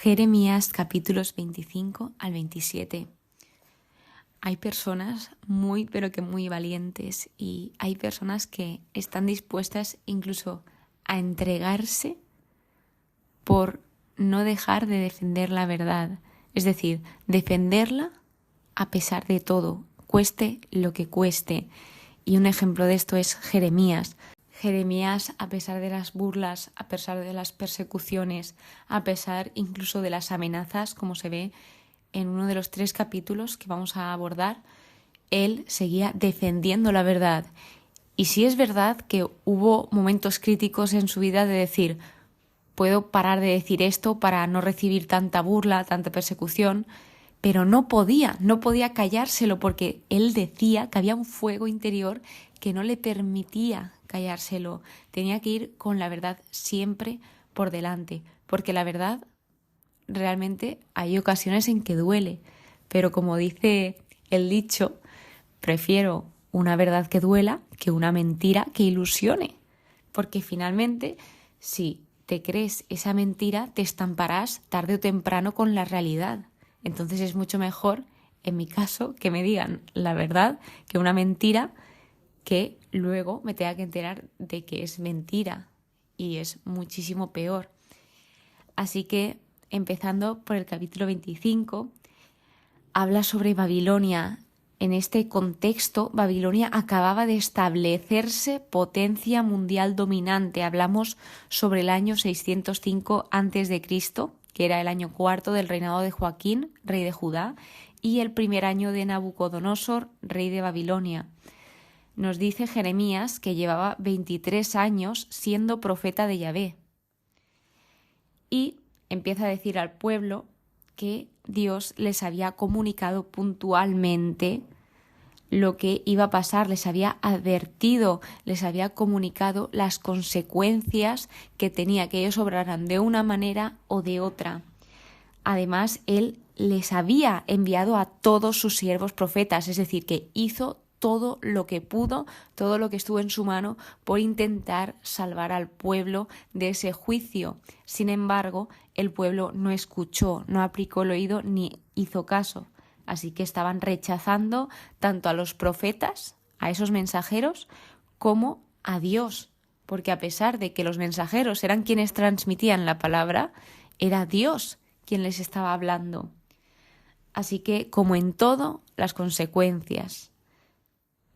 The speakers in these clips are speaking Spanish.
Jeremías capítulos 25 al 27. Hay personas muy, pero que muy valientes, y hay personas que están dispuestas incluso a entregarse por no dejar de defender la verdad. Es decir, defenderla a pesar de todo, cueste lo que cueste. Y un ejemplo de esto es Jeremías. Jeremías, a pesar de las burlas, a pesar de las persecuciones, a pesar incluso de las amenazas, como se ve en uno de los 3 capítulos que vamos a abordar, él seguía defendiendo la verdad. Y sí es verdad que hubo momentos críticos en su vida de decir, puedo parar de decir esto para no recibir tanta burla, tanta persecución, pero no podía callárselo, porque él decía que había un fuego interior que no le permitía callárselo. Tenía que ir con la verdad siempre por delante, porque la verdad realmente hay ocasiones en que duele, pero como dice el dicho, prefiero una verdad que duela que una mentira que ilusione, porque finalmente, si te crees esa mentira, te estamparás tarde o temprano con la realidad. Entonces es mucho mejor, en mi caso, que me digan la verdad que una mentira que luego me tenga que enterar de que es mentira, y es muchísimo peor. Así que, empezando por el capítulo 25, habla sobre Babilonia. En este contexto, Babilonia acababa de establecerse potencia mundial dominante. Hablamos sobre el año 605 a.C., que era el año 4 del reinado de Joaquín, rey de Judá, y el primer año de Nabucodonosor, rey de Babilonia. Nos dice Jeremías que llevaba 23 años siendo profeta de Yahvé. Y empieza a decir al pueblo que Dios les había comunicado puntualmente lo que iba a pasar, les había advertido, les había comunicado las consecuencias que tenía que ellos obraran de una manera o de otra. Además, él les había enviado a todos sus siervos profetas, es decir, que hizo todo lo que pudo, todo lo que estuvo en su mano por intentar salvar al pueblo de ese juicio. Sin embargo, el pueblo no escuchó, no aplicó el oído ni hizo caso. Así que estaban rechazando tanto a los profetas, a esos mensajeros, como a Dios. Porque a pesar de que los mensajeros eran quienes transmitían la palabra, era Dios quien les estaba hablando. Así que, como en todo, las consecuencias.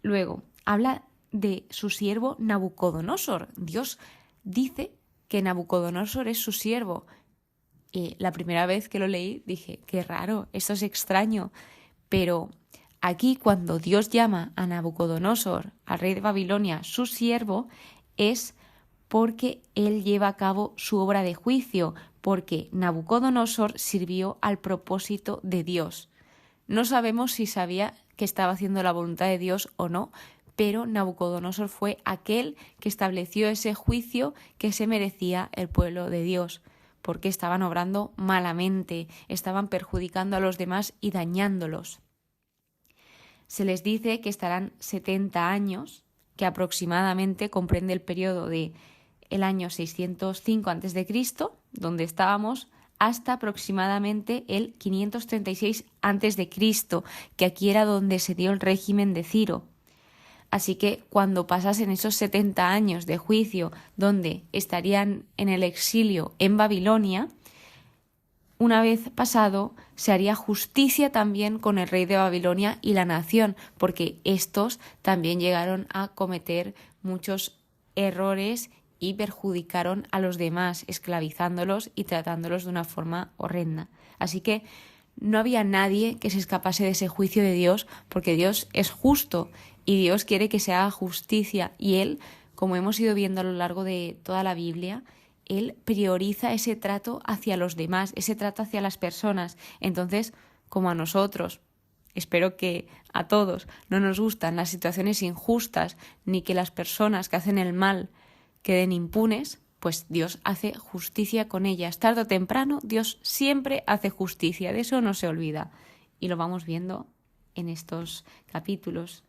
Luego, habla de su siervo Nabucodonosor. Dios dice que Nabucodonosor es su siervo. Y la primera vez que lo leí dije, qué raro, esto es extraño. Pero aquí, cuando Dios llama a Nabucodonosor, al rey de Babilonia, su siervo, es porque él lleva a cabo su obra de juicio, porque Nabucodonosor sirvió al propósito de Dios. No sabemos si sabía que estaba haciendo la voluntad de Dios o no, pero Nabucodonosor fue aquel que estableció ese juicio que se merecía el pueblo de Dios, porque estaban obrando malamente, estaban perjudicando a los demás y dañándolos. Se les dice que estarán 70 años, que aproximadamente comprende el periodo de el año 605 a.C., donde estábamos, hasta aproximadamente el 536 a.C., que aquí era donde se dio el régimen de Ciro. Así que cuando pasasen esos 70 años de juicio, donde estarían en el exilio en Babilonia, una vez pasado, se haría justicia también con el rey de Babilonia y la nación, porque estos también llegaron a cometer muchos errores y perjudicaron a los demás, esclavizándolos y tratándolos de una forma horrenda. Así que no había nadie que se escapase de ese juicio de Dios, porque Dios es justo y Dios quiere que se haga justicia. Y Él, como hemos ido viendo a lo largo de toda la Biblia, Él prioriza ese trato hacia los demás, ese trato hacia las personas. Entonces, como a nosotros, espero que a todos, no nos gustan las situaciones injustas, ni que las personas que hacen el mal queden impunes, pues Dios hace justicia con ellas. Tarde o temprano, Dios siempre hace justicia, de eso no se olvida. Y lo vamos viendo en estos capítulos.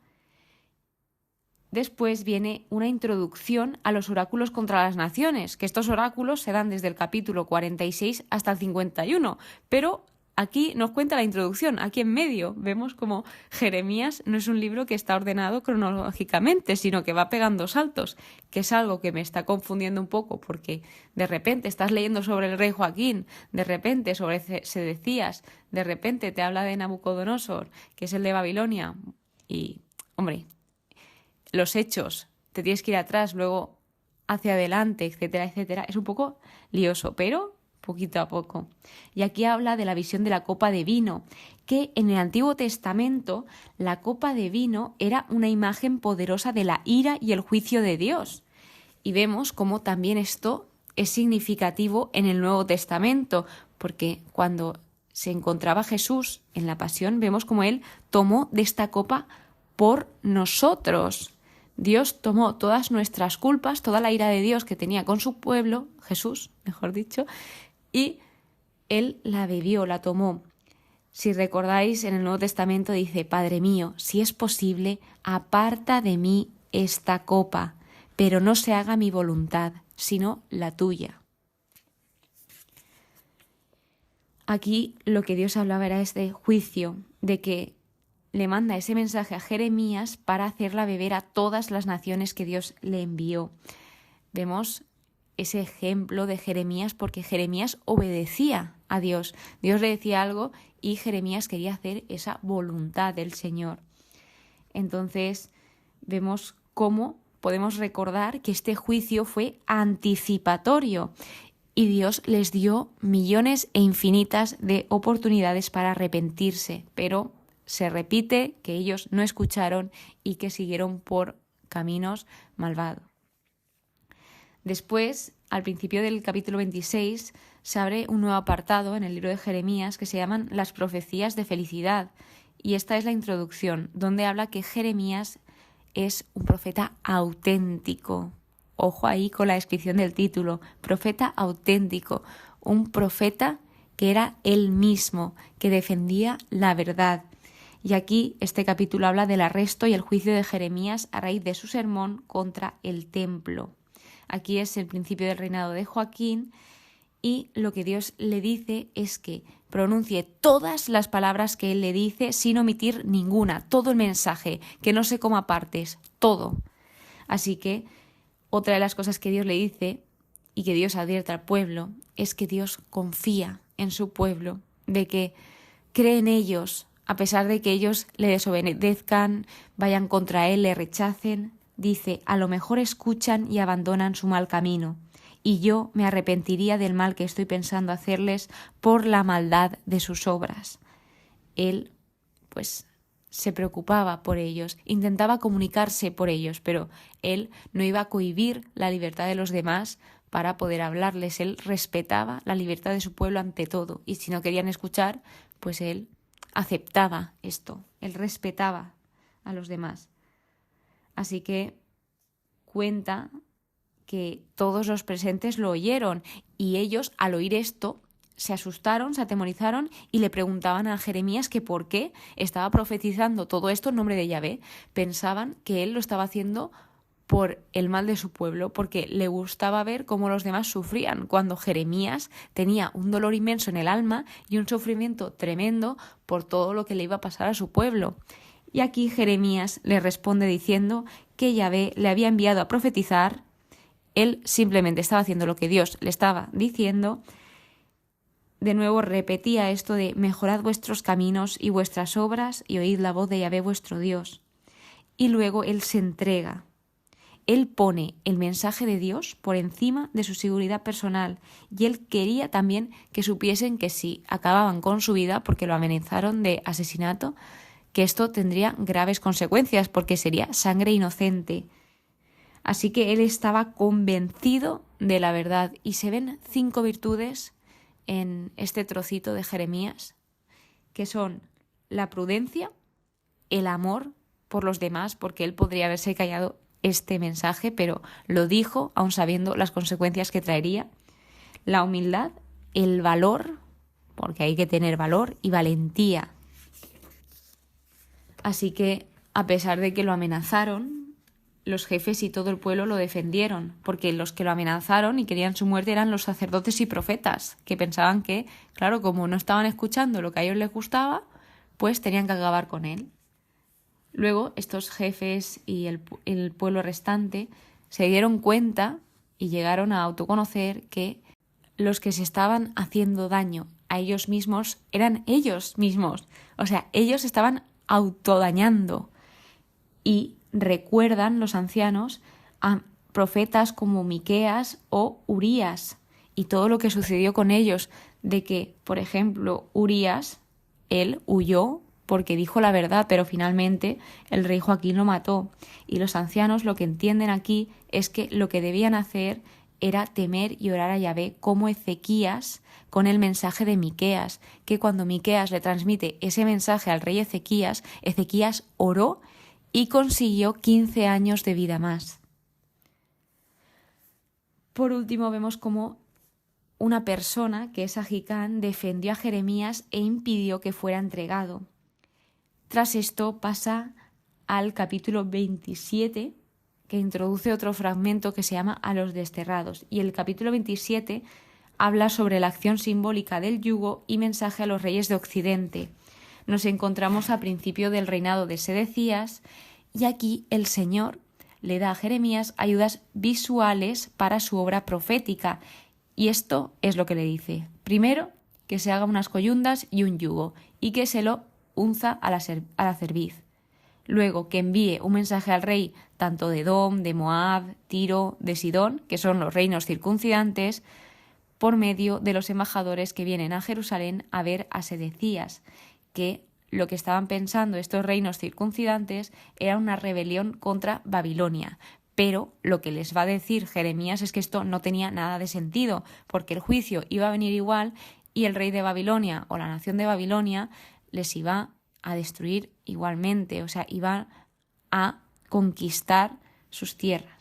después viene una introducción a los oráculos contra las naciones, que estos oráculos se dan desde el capítulo 46 hasta el 51, pero aquí nos cuenta la introducción. Aquí en medio vemos como Jeremías no es un libro que está ordenado cronológicamente, sino que va pegando saltos, que es algo que me está confundiendo un poco, porque de repente estás leyendo sobre el rey Joaquín, de repente sobre Sedecías, de repente te habla de Nabucodonosor, que es el de Babilonia, y, hombre, los hechos, te tienes que ir atrás, luego hacia adelante, etcétera, etcétera. Es un poco lioso, pero poquito a poco. Y aquí habla de la visión de la copa de vino, que en el Antiguo Testamento la copa de vino era una imagen poderosa de la ira y el juicio de Dios. Y vemos cómo también esto es significativo en el Nuevo Testamento, porque cuando se encontraba Jesús en la pasión, vemos cómo Él tomó de esta copa por nosotros. Dios tomó todas nuestras culpas, toda la ira de Dios que tenía con su pueblo, Jesús, mejor dicho, y Él la bebió, la tomó. Si recordáis, en el Nuevo Testamento dice: Padre mío, si es posible, aparta de mí esta copa, pero no se haga mi voluntad, sino la tuya. Aquí lo que Dios hablaba era este juicio, de que le manda ese mensaje a Jeremías para hacerla beber a todas las naciones que Dios le envió. Vemos ese ejemplo de Jeremías porque Jeremías obedecía a Dios. Dios le decía algo y Jeremías quería hacer esa voluntad del Señor. Entonces vemos cómo podemos recordar que este juicio fue anticipatorio y Dios les dio millones e infinitas de oportunidades para arrepentirse, pero se repite que ellos no escucharon y que siguieron por caminos malvados. Después, al principio del capítulo 26, se abre un nuevo apartado en el libro de Jeremías que se llaman las profecías de felicidad. Y esta es la introducción, donde habla que Jeremías es un profeta auténtico. Ojo ahí con la descripción del título, profeta auténtico, un profeta que era él mismo, que defendía la verdad. Y aquí este capítulo habla del arresto y el juicio de Jeremías a raíz de su sermón contra el templo. Aquí es el principio del reinado de Joaquín y lo que Dios le dice es que pronuncie todas las palabras que él le dice sin omitir ninguna, todo el mensaje, que no se coma partes, todo. Así que otra de las cosas que Dios le dice y que Dios advierte al pueblo es que Dios confía en su pueblo, de que cree en ellos, a pesar de que ellos le desobedezcan, vayan contra él, le rechacen. Dice: a lo mejor escuchan y abandonan su mal camino, y yo me arrepentiría del mal que estoy pensando hacerles por la maldad de sus obras. Él, pues, se preocupaba por ellos, intentaba comunicarse por ellos, pero él no iba a cohibir la libertad de los demás para poder hablarles. Él respetaba la libertad de su pueblo ante todo, y si no querían escuchar, pues él aceptaba esto, él respetaba a los demás. Así que cuenta que todos los presentes lo oyeron y ellos, al oír esto, se asustaron, se atemorizaron y le preguntaban a Jeremías que por qué estaba profetizando todo esto en nombre de Yahvé. Pensaban que él lo estaba haciendo por el mal de su pueblo, porque le gustaba ver cómo los demás sufrían, cuando Jeremías tenía un dolor inmenso en el alma y un sufrimiento tremendo por todo lo que le iba a pasar a su pueblo. Y aquí Jeremías le responde diciendo que Yahvé le había enviado a profetizar. Él simplemente estaba haciendo lo que Dios le estaba diciendo. De nuevo repetía esto de: mejorad vuestros caminos y vuestras obras y oíd la voz de Yahvé vuestro Dios. Y luego él se entrega. Él pone el mensaje de Dios por encima de su seguridad personal y él quería también que supiesen que si acababan con su vida porque lo amenazaron de asesinato, que esto tendría graves consecuencias porque sería sangre inocente. Así que él estaba convencido de la verdad y se ven 5 virtudes en este trocito de Jeremías, que son la prudencia, el amor por los demás, porque él podría haberse callado este mensaje, pero lo dijo aun sabiendo las consecuencias que traería, la humildad, el valor, porque hay que tener valor, y valentía. Así que, a pesar de que lo amenazaron, los jefes y todo el pueblo lo defendieron, porque los que lo amenazaron y querían su muerte eran los sacerdotes y profetas, que pensaban que, claro, como no estaban escuchando lo que a ellos les gustaba, pues tenían que acabar con él. Luego estos jefes y el pueblo restante se dieron cuenta y llegaron a autoconocer que los que se estaban haciendo daño a ellos mismos eran ellos mismos. O sea, ellos estaban autodañando. Y recuerdan los ancianos a profetas como Miqueas o Urías y todo lo que sucedió con ellos, de que, por ejemplo, Urías, él huyó porque dijo la verdad, pero finalmente el rey Joaquín lo mató. Y los ancianos lo que entienden aquí es que lo que debían hacer era temer y orar a Yahvé, como Ezequías con el mensaje de Miqueas, que cuando Miqueas le transmite ese mensaje al rey Ezequías, Ezequías oró y consiguió 15 años de vida más. Por último, vemos cómo una persona, que es Agicán, defendió a Jeremías e impidió que fuera entregado. Tras esto pasa al capítulo 27, que introduce otro fragmento que se llama A los desterrados. Y el capítulo 27 habla sobre la acción simbólica del yugo y mensaje a los reyes de Occidente. Nos encontramos a principio del reinado de Sedecías y aquí el Señor le da a Jeremías ayudas visuales para su obra profética. Y esto es lo que le dice. Primero, que se haga unas coyundas y un yugo y que se lo unza a la cerviz. Luego, que envíe un mensaje al rey tanto de Edom, de Moab, Tiro, de Sidón, que son los reinos circuncidantes, por medio de los embajadores que vienen a Jerusalén a ver a Sedecías, que lo que estaban pensando estos reinos circuncidantes era una rebelión contra Babilonia. Pero lo que les va a decir Jeremías es que esto no tenía nada de sentido, porque el juicio iba a venir igual y el rey de Babilonia o la nación de Babilonia les iba a destruir igualmente, o sea, iban a conquistar sus tierras.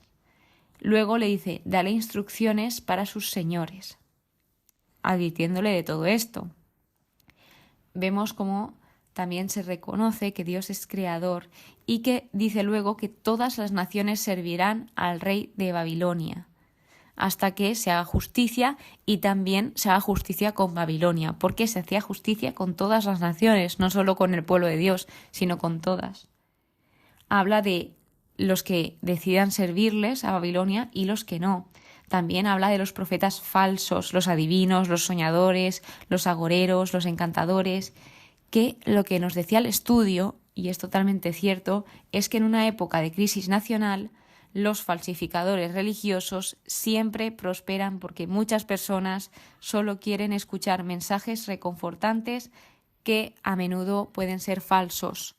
Luego le dice, dale instrucciones para sus señores, advirtiéndole de todo esto. Vemos cómo también se reconoce que Dios es creador y que dice luego que todas las naciones servirán al rey de Babilonia hasta que se haga justicia y también se haga justicia con Babilonia, porque se hacía justicia con todas las naciones, no solo con el pueblo de Dios, sino con todas. Habla de los que decidan servirles a Babilonia y los que no. También habla de los profetas falsos, los adivinos, los soñadores, los agoreros, los encantadores, que lo que nos decía el estudio, y es totalmente cierto, es que en una época de crisis nacional los falsificadores religiosos siempre prosperan porque muchas personas solo quieren escuchar mensajes reconfortantes que a menudo pueden ser falsos.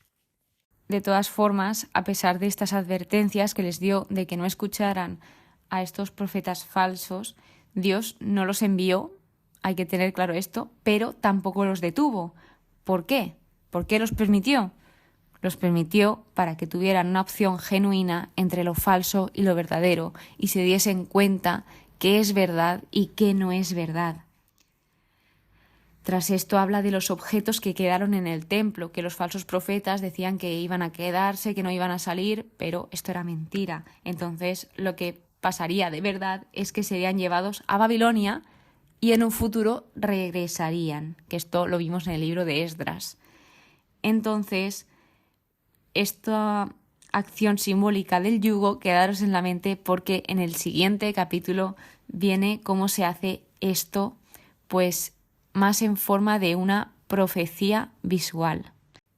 De todas formas, a pesar de estas advertencias que les dio de que no escucharan a estos profetas falsos, Dios no los envió, hay que tener claro esto, pero tampoco los detuvo. ¿Por qué? ¿Por qué los permitió? Los permitió para que tuvieran una opción genuina entre lo falso y lo verdadero y se diesen cuenta qué es verdad y qué no es verdad. Tras esto habla de los objetos que quedaron en el templo, que los falsos profetas decían que iban a quedarse, que no iban a salir, pero esto era mentira. Entonces lo que pasaría de verdad es que serían llevados a Babilonia y en un futuro regresarían, que esto lo vimos en el libro de Esdras. Entonces, esta acción simbólica del yugo, quedaros en la mente porque en el siguiente capítulo viene cómo se hace esto, pues más en forma de una profecía visual.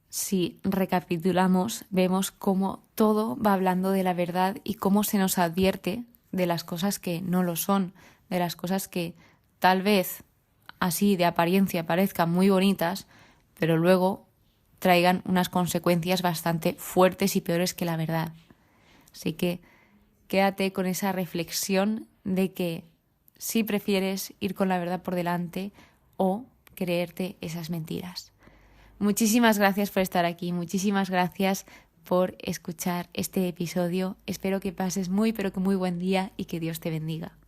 Si recapitulamos, vemos cómo todo va hablando de la verdad y cómo se nos advierte de las cosas que no lo son, de las cosas que tal vez así de apariencia parezcan muy bonitas, pero luego traigan unas consecuencias bastante fuertes y peores que la verdad. Así que quédate con esa reflexión de que si prefieres ir con la verdad por delante o creerte esas mentiras. Muchísimas gracias por estar aquí, muchísimas gracias por escuchar este episodio. Espero que pases muy pero que muy buen día y que Dios te bendiga.